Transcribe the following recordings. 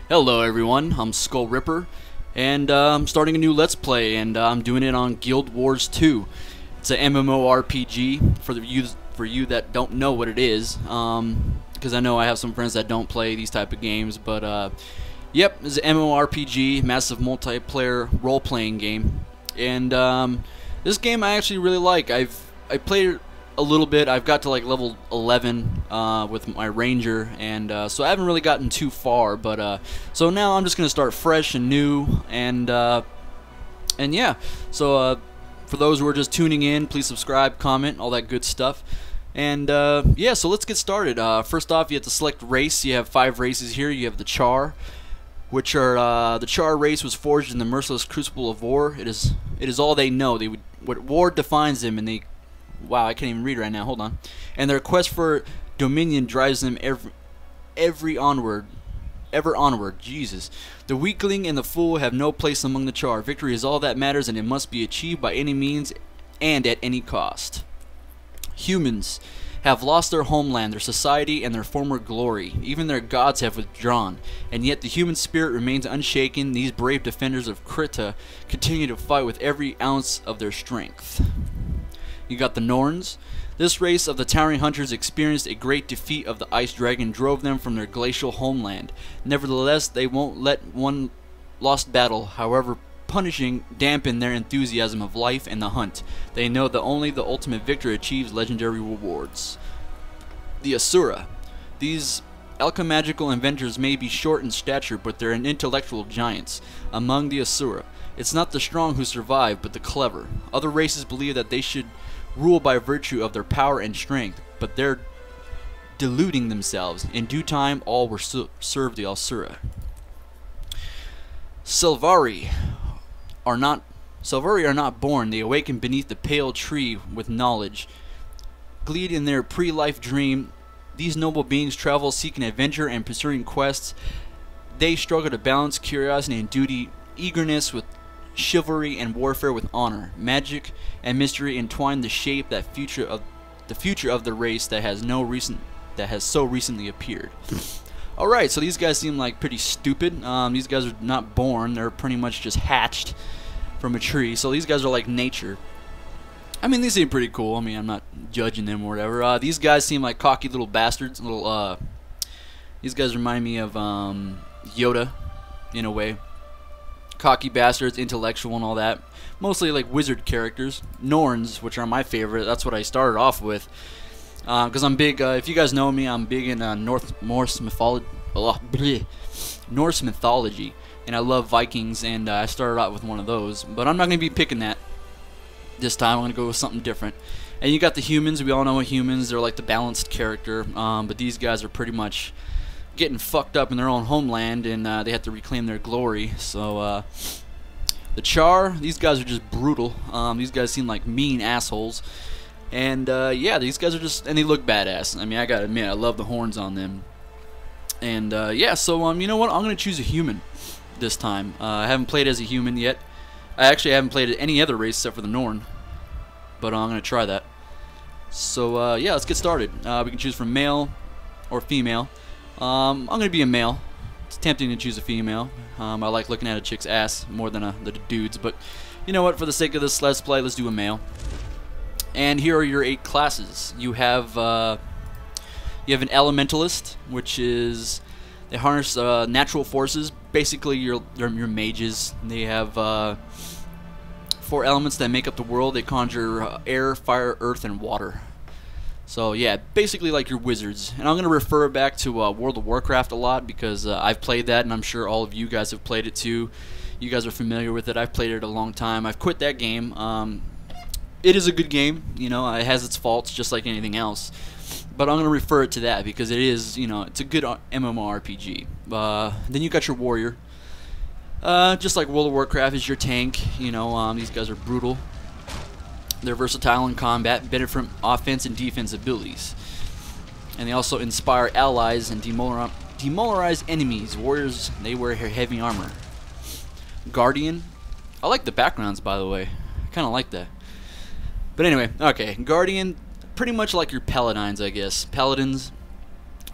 Hello everyone, I'm Skull Ripper, and I'm starting a new Let's Play, and I'm doing it on Guild Wars 2. It's an MMORPG for you that don't know what it is, because I know I have some friends that don't play these type of games, but yep, it's an MMORPG, massive multiplayer role-playing game, and this game I actually really like. I played it a little bit. I've got to like level 11 with my ranger, and so I haven't really gotten too far, but so now I'm just gonna start fresh and new, and yeah, so for those who are just tuning in, please subscribe, comment, all that good stuff, and yeah, so let's get started. First off, you have to select race. You have 5 races here. You have the Charr, which are the Charr race was forged in the merciless crucible of war. It is all they know. What war defines them, and they, wow, I can't even read right now. Hold on. And their quest for dominion drives them ever onward. Jesus. The weakling and the fool have no place among the Charr. Victory is all that matters, and it must be achieved by any means and at any cost. Humans have lost their homeland, their society, and their former glory. Even their gods have withdrawn, and yet the human spirit remains unshaken. These brave defenders of Krita continue to fight with every ounce of their strength. You got the Norns. This race of the towering hunters experienced a great defeat of the ice dragon, drove them from their glacial homeland. Nevertheless, they won't let one lost battle, however punishing, dampen their enthusiasm of life and the hunt. They know that only the ultimate victor achieves legendary rewards. The Asura. These alchemical inventors may be short in stature, but they're intellectual giants. Among the Asura, it's not the strong who survive, but the clever. Other races believe that they should rule by virtue of their power and strength, but they're deluding themselves. In due time, all will serve the Asura. Sylvari are not born. They awaken beneath the pale tree with knowledge. Gleed in their pre-life dream, these noble beings travel seeking adventure and pursuing quests. They struggle to balance curiosity and duty, eagerness with chivalry, and warfare with honor. Magic and mystery entwine the shape that future of the race that has so recently appeared. Alright, so these guys seem like pretty stupid. These guys are not born, they're pretty much just hatched from a tree. So these guys are like nature. I mean, these seem pretty cool. I mean, I'm not judging them or whatever. These guys seem like cocky little bastards. These guys remind me of Yoda in a way. Cocky bastards, intellectual and all that. Mostly like wizard characters. Norns, which are my favorite. That's what I started off with. Because I'm big, if you guys know me, I'm big in Norse mythology. And I love Vikings, and I started out with one of those. But I'm not going to be picking that this time. I'm going to go with something different. And you got the humans. We all know humans. They're like the balanced character. But these guys are pretty much getting fucked up in their own homeland, and they have to reclaim their glory. So the Charr, these guys are just brutal. These guys seem like mean assholes, and yeah, these guys are just, and they look badass. I mean, I gotta admit, I love the horns on them. And yeah, so you know what, I'm gonna choose a human this time. I haven't played as a human yet. I actually haven't played any other race except for the Norn, but I'm gonna try that. So yeah, let's get started. We can choose from male or female. I'm going to be a male. It's tempting to choose a female. I like looking at a chick's ass more than the dudes, but you know what, for the sake of this Let's Play, let's do a male. And here are your 8 classes. You have an Elementalist, which is, they harness natural forces. Basically, they're your mages. They have 4 elements that make up the world. They conjure air, fire, earth, and water. So yeah, basically like your wizards. And I'm going to refer back to World of Warcraft a lot, because I've played that, and I'm sure all of you guys have played it too. You guys are familiar with it. I've played it a long time. I've quit that game. It is a good game. You know, it has its faults just like anything else. But I'm going to refer it to that because it is, you know, it's a good MMORPG. Then you got your warrior. Just like World of Warcraft is your tank. You know, these guys are brutal. They're versatile in combat, better from offense and defense abilities. And they also inspire allies and demoralize enemies. Warriors, they wear heavy armor. Guardian. I like the backgrounds, by the way. I kind of like that. But anyway, okay. Guardian, pretty much like your paladins, I guess. Paladins,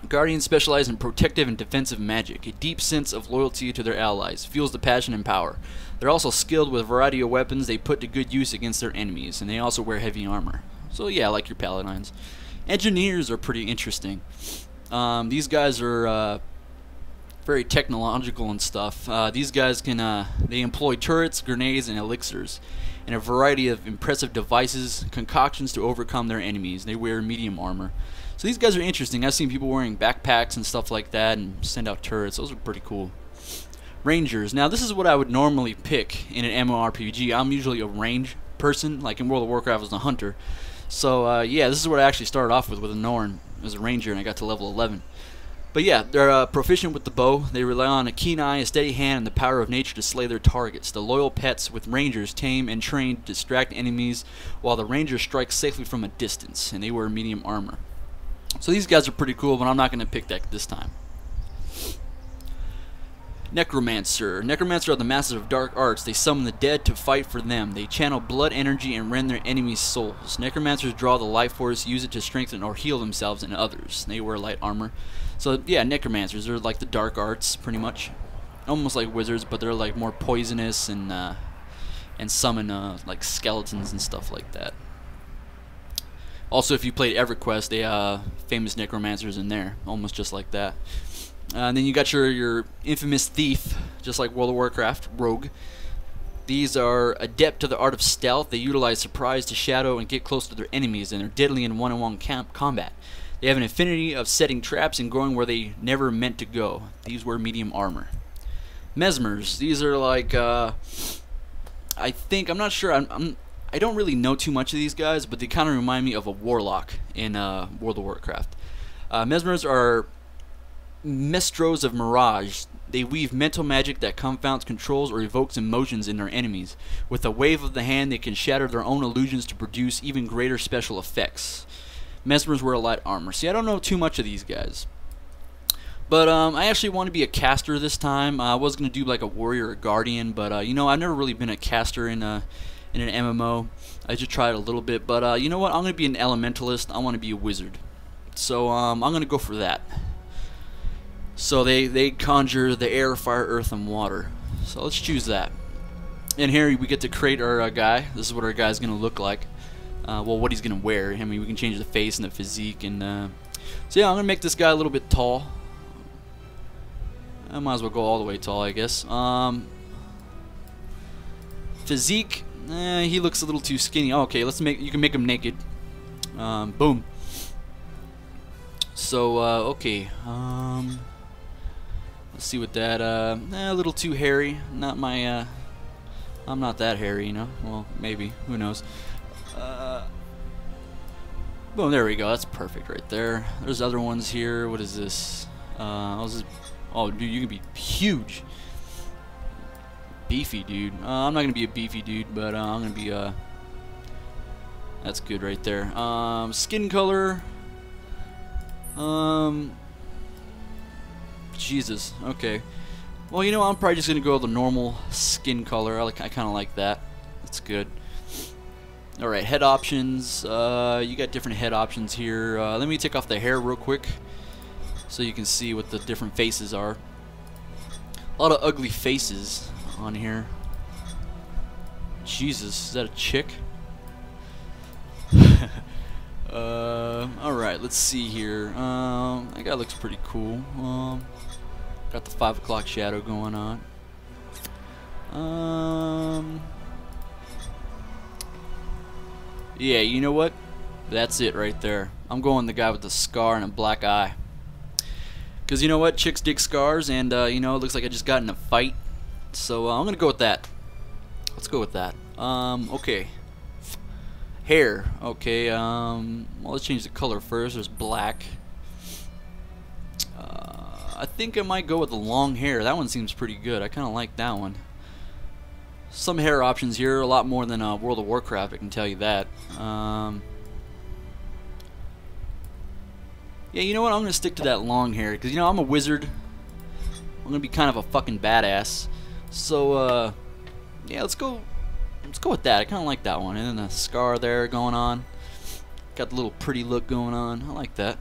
Guardians specialize in protective and defensive magic. A deep sense of loyalty to their allies fuels the passion and power. They're also skilled with a variety of weapons they put to good use against their enemies, and they also wear heavy armor. So yeah, like your paladins. Engineers are pretty interesting. These guys are very technological and stuff. These guys can they employ turrets, grenades, and elixirs, and a variety of impressive devices, concoctions to overcome their enemies. They wear medium armor. So these guys are interesting. I've seen people wearing backpacks and stuff like that and send out turrets. Those are pretty cool. Rangers. Now this is what I would normally pick in an MMORPG. I'm usually a range person. Like in World of Warcraft I was a hunter. So yeah, this is what I actually started off with a Norn as a ranger, and I got to level 11. But yeah, they're proficient with the bow. They rely on a keen eye, a steady hand, and the power of nature to slay their targets. The loyal pets with rangers tame and train to distract enemies, while the ranger strikes safely from a distance, and they wear medium armor. So these guys are pretty cool, but I'm not going to pick that this time. Necromancer. Necromancer are the masters of dark arts. They summon the dead to fight for them. They channel blood energy and rend their enemies' souls. Necromancers draw the life force, use it to strengthen or heal themselves and others. They wear light armor. So yeah, Necromancers are like the dark arts, pretty much. Almost like wizards, but they're like more poisonous and summon like skeletons and stuff like that. Also, if you played EverQuest, they famous necromancers in there, almost just like that. And then you got your infamous thief, just like World of Warcraft, rogue. These are adept to the art of stealth. They utilize surprise to shadow and get close to their enemies, and they're deadly in one-on-one combat. They have an affinity of setting traps and going where they never meant to go. These wear medium armor. Mesmers. These are like I don't really know too much of these guys, but they kind of remind me of a warlock in World of Warcraft. Mesmers are Mestros of Mirage. They weave mental magic that confounds, controls, or evokes emotions in their enemies. With a wave of the hand, they can shatter their own illusions to produce even greater special effects. Mesmers wear light armor. See, I don't know too much of these guys. But I actually want to be a caster this time. I was going to do like a warrior or guardian, but you know, I've never really been a caster in an MMO. I just tried a little bit, but you know what? I'm going to be an elementalist. I want to be a wizard. So I'm going to go for that. So they conjure the air, fire, earth, and water. So let's choose that. And here we get to create our guy. This is what our guy's going to look like. Well, what he's going to wear. I mean, we can change the face and the physique. And so yeah, I'm going to make this guy a little bit tall. I might as well go all the way tall, I guess. Physique, he looks a little too skinny. Okay, you can make him naked. Boom. So okay. Let's see what that. A little too hairy. Not my. I'm not that hairy, you know. Well, maybe. Who knows? Boom. There we go. That's perfect right there. There's other ones here. What is this? Oh, dude, you can be huge. Beefy, dude. I'm not gonna be a beefy dude, but I'm gonna be that's good right there. Skin color. Jesus. Okay. Well, you know, I'm probably just gonna go with the normal skin color. I kind of like that. That's good. All right, head options. You got different head options here. Let me take off the hair real quick, so you can see what the different faces are. A lot of ugly faces on here. Jesus, is that a chick? Alright, let's see here. That guy looks pretty cool. Got the 5 o'clock shadow going on. Yeah, you know what? That's it right there. I'm going the guy with the scar and a black eye. Because you know what? Chicks dig scars, and you know, it looks like I just got in a fight. So I'm going to go with that. Let's go with that. Okay. Hair. Okay, well, let's change the color first. There's black. I think I might go with the long hair. That one seems pretty good. I kind of like that one. Some hair options here, a lot more than World of Warcraft, I can tell you that. Yeah, you know what? I'm going to stick to that long hair, because, you know, I'm a wizard. I'm going to be kind of a fucking badass. So, yeah, let's go with that. I kind of like that one. And then the scar there going on. Got the little pretty look going on. I like that.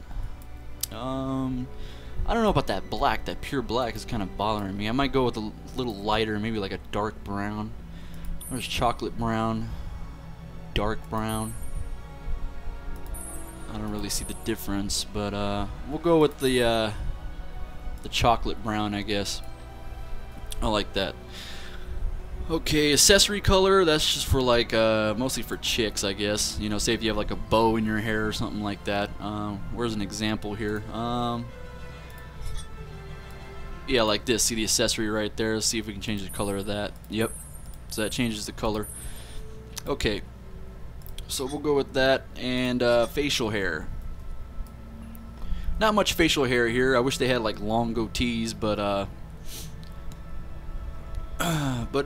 I don't know about that black. That pure black is kind of bothering me. I might go with a little lighter, maybe like a dark brown. There's chocolate brown, dark brown. I don't really see the difference, but we'll go with the chocolate brown, I guess. I like that. Okay, accessory color, that's just for like mostly for chicks, I guess. You know, say if you have like a bow in your hair or something like that. Where's an example here? Yeah, like this. See the accessory right there? Let's see if we can change the color of that. Yep. So that changes the color. Okay. So we'll go with that. And facial hair. Not much facial hair here. I wish they had like long goatees, but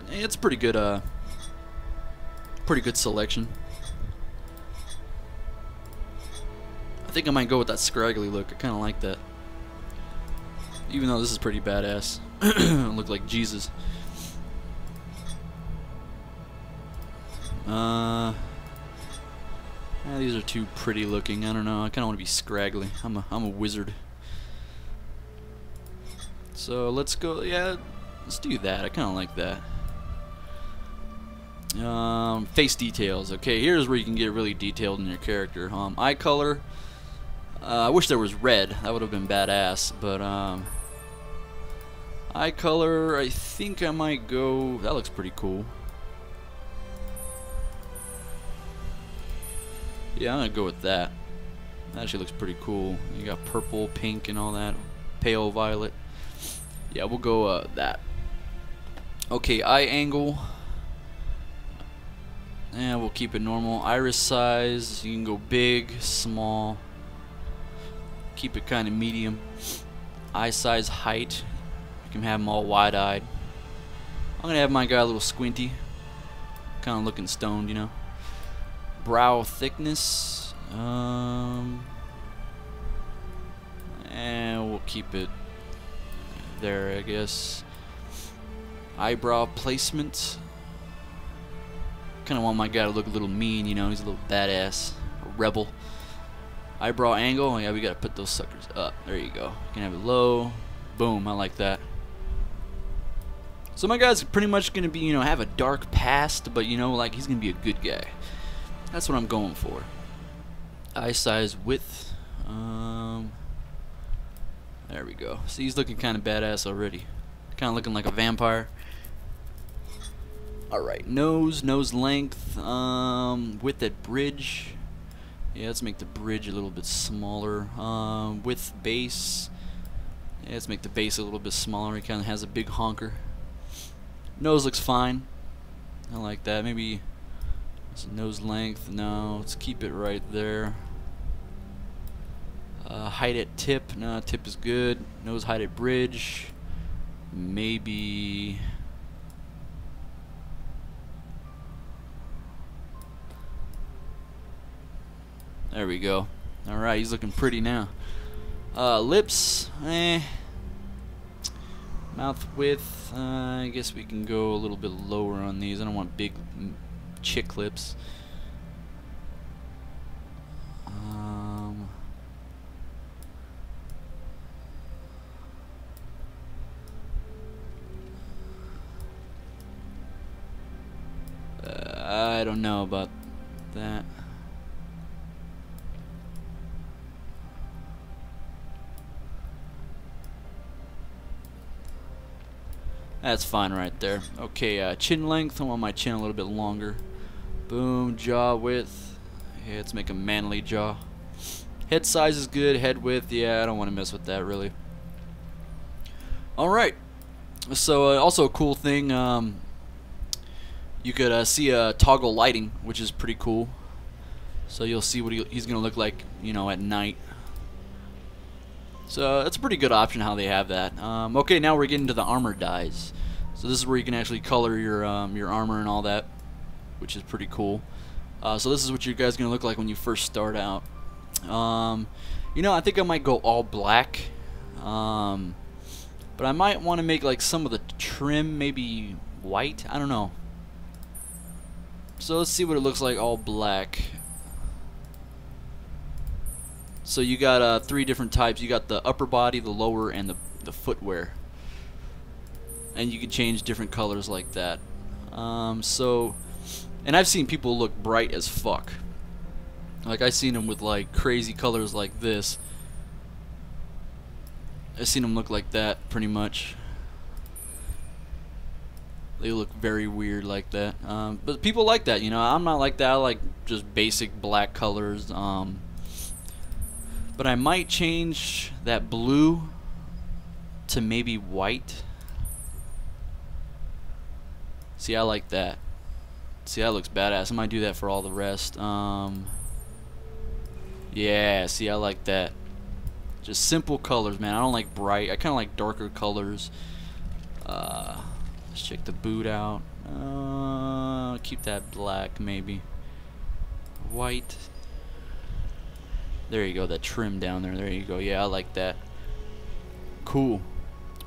it's pretty good selection. I think I might go with that scraggly look. I kinda like that. Even though this is pretty badass. Look like Jesus. These are too pretty looking. I don't know. I kinda wanna be scraggly. I'm a wizard. So let's go, yeah, let's do that. I kinda like that. Face details. Okay, here's where you can get really detailed in your character. Eye color. I wish there was red. That would have been badass. But eye color, I think I might go. That looks pretty cool. Yeah, I'm gonna go with that. That actually looks pretty cool. You got purple, pink, and all that. Pale violet. Yeah, we'll go that. Okay, eye angle. Yeah, we'll keep it normal. Iris size, you can go big, small. Keep it kind of medium. Eye size, height. You can have them all wide-eyed. I'm gonna have my guy a little squinty, kind of looking stoned, you know. Brow thickness. And we'll keep it there, I guess. Eyebrow placement. Kind of want my guy to look a little mean, you know. He's a little badass, a rebel. Eyebrow angle. Yeah, we gotta put those suckers up. There you go. You can have it low. Boom. I like that. So my guy's pretty much gonna be, you know, have a dark past, but you know, like he's gonna be a good guy. That's what I'm going for. Eye size, width. There we go. See, he's looking kind of badass already. Kind of looking like a vampire. Alright, nose length, width at bridge. Yeah, let's make the bridge a little bit smaller. Width base. Yeah, let's make the base a little bit smaller. He kind of has a big honker. Nose looks fine. I like that. Maybe nose length. No, let's keep it right there. Height at tip. No, tip is good. Nose height at bridge. Maybe. There we go. Alright, he's looking pretty now. Lips, Mouth width, I guess we can go a little bit lower on these. I don't want big chick lips. I don't know about that. That's fine right there. Okay, chin length. I want my chin a little bit longer. Boom, jaw width. Yeah, let's make a manly jaw. Head size is good. Head width, yeah, I don't want to mess with that really. Alright. So, also a cool thing, you could see toggle lighting, which is pretty cool. So you'll see what he's going to look like, you know, at night. So that's a pretty good option how they have that. Okay, now we're getting to the armor dyes. So this is where you can actually color your armor and all that, which is pretty cool. So this is what you guys are gonna look like when you first start out. You know, I think I might go all black, but I might want to make like some of the trim maybe white. I don't know. So let's see what it looks like all black. So you got 3 different types. You got the upper body, the lower, and the footwear. And you can change different colors like that. And I've seen people look bright as fuck. Like, I've seen them with like crazy colors like this. I've seen them look like that pretty much. They look very weird like that. But people like that, you know. I'm not like that. I like just basic black colors. But I might change that blue to maybe white. See, I like that. See, that looks badass. I might do that for all the rest. Yeah, see, I like that. Just simple colors, man. I don't like bright. I kind of like darker colors. Let's check the boot out. Keep that black, maybe. White. There you go, that trim down there. There you go. Yeah, I like that. Cool.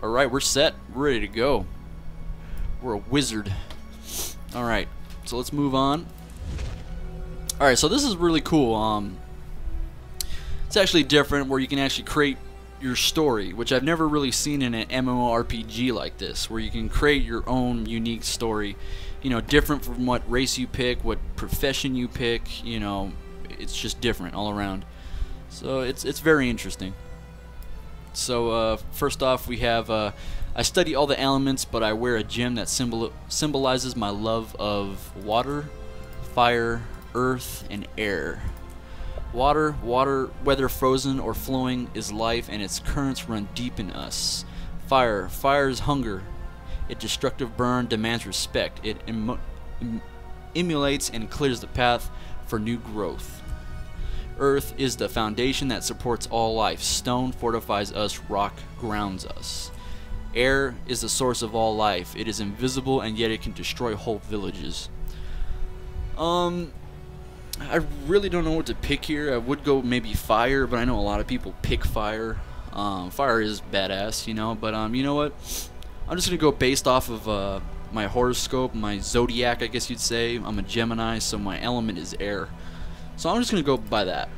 Alright, we're set. We're ready to go. We're a wizard. Alright, so let's move on. Alright, so this is really cool. It's actually different, where you can actually create your story, which I've never really seen in an MMORPG like this, where you can create your own unique story, you know, different from what race you pick, what profession you pick, you know, it's just different all around. So it's very interesting. So first off, we have I study all the elements, but I wear a gem that symbolizes my love of water, fire, earth, and air. Water, whether frozen or flowing, is life, and its currents run deep in us. Fire is hunger. Its destructive burn demands respect. It emulates and clears the path for new growth. Earth is the foundation that supports all life. Stone fortifies us, rock grounds us. Air is the source of all life. It is invisible, and yet it can destroy whole villages. I really don't know what to pick here. I would go maybe fire, but I know a lot of people pick fire. Fire is badass, you know, but you know what? I'm just gonna go based off of my horoscope, my zodiac, I guess you'd say. I'm a Gemini, so my element is air. So I'm just gonna go by that,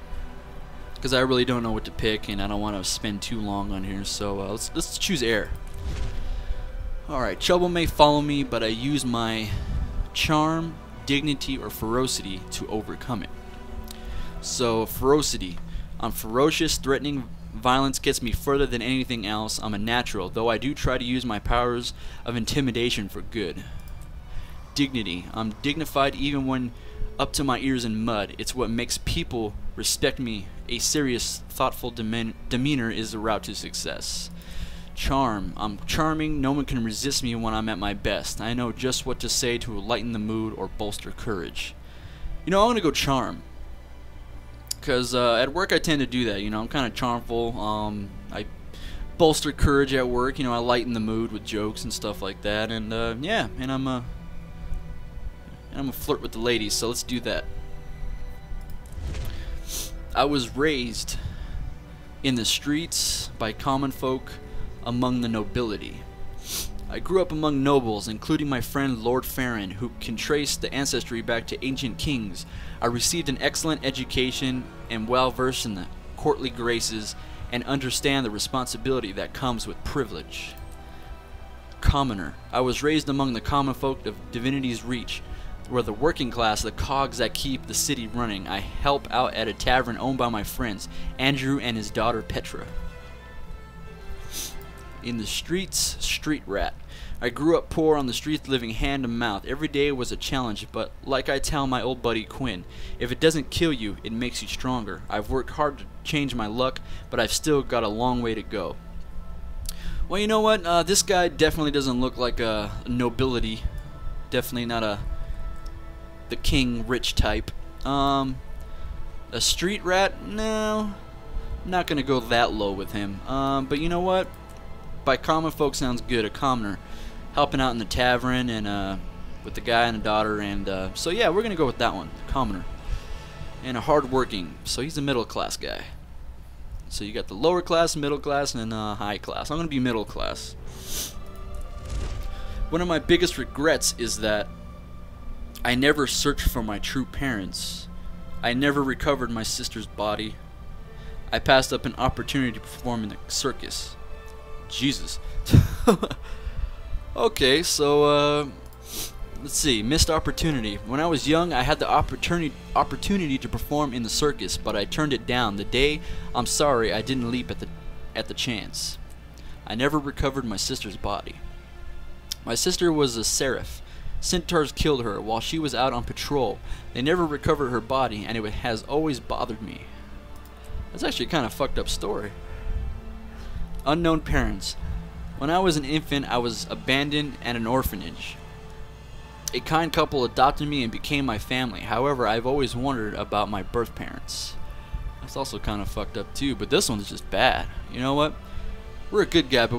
because I really don't know what to pick, and I don't want to spend too long on here. So let's choose air. All right, trouble may follow me, but I use my charm, dignity, or ferocity to overcome it. So ferocity, I'm ferocious. Threatening violence gets me further than anything else. I'm a natural, though I do try to use my powers of intimidation for good. Dignity, I'm dignified even when up to my ears in mud. It's what makes people respect me. A serious, thoughtful demeanor is the route to success. Charm, I'm charming. No one can resist me when I'm at my best. I know just what to say to lighten the mood or bolster courage. You know, I'm gonna go charm, because at work I tend to do that. You know, I'm kind of charmful. I bolster courage at work. You know, I lighten the mood with jokes and stuff like that. And yeah, and I'm a flirt with the ladies, so let's do that. I was raised in the streets by common folk among the nobility. I grew up among nobles, including my friend Lord Farron, who can trace the ancestry back to ancient kings. I received an excellent education and well versed in the courtly graces and understand the responsibility that comes with privilege. Commoner. I was raised among the common folk of Divinity's Reach. We're the working class, the cogs that keep the city running. I help out at a tavern owned by my friends, Andrew and his daughter Petra. In the streets, street rat. I grew up poor on the streets, living hand to mouth. Every day was a challenge, but like I tell my old buddy Quinn, if it doesn't kill you, it makes you stronger. I've worked hard to change my luck, but I've still got a long way to go. Well, you know what? This guy definitely doesn't look like a nobility. Definitely not the king rich type. A street rat? No. I'm not gonna go that low with him. But you know what? By common folk sounds good. A commoner, helping out in the tavern and with the guy and the daughter, and so yeah, we're gonna go with that one, commoner. And a hard-working, so he's a middle class guy. So you got the lower class, middle class, and high class. I'm gonna be middle class. One of my biggest regrets is that I never searched for my true parents. I never recovered my sister's body. I passed up an opportunity to perform in the circus. Jesus. Okay, so let's see. Missed opportunity. When I was young, I had the opportunity to perform in the circus, but I turned it down. The day, I'm sorry, I didn't leap at the chance. I never recovered my sister's body. My sister was a seraph. Centaurs killed her while she was out on patrol. They never recovered her body, and it has always bothered me. That's actually a kind of fucked up story. Unknown parents. When I was an infant, I was abandoned at an orphanage. A kind couple adopted me and became my family. However, I've always wondered about my birth parents. That's also kind of fucked up too, but this one's just bad. You know what? We're a good guy, but we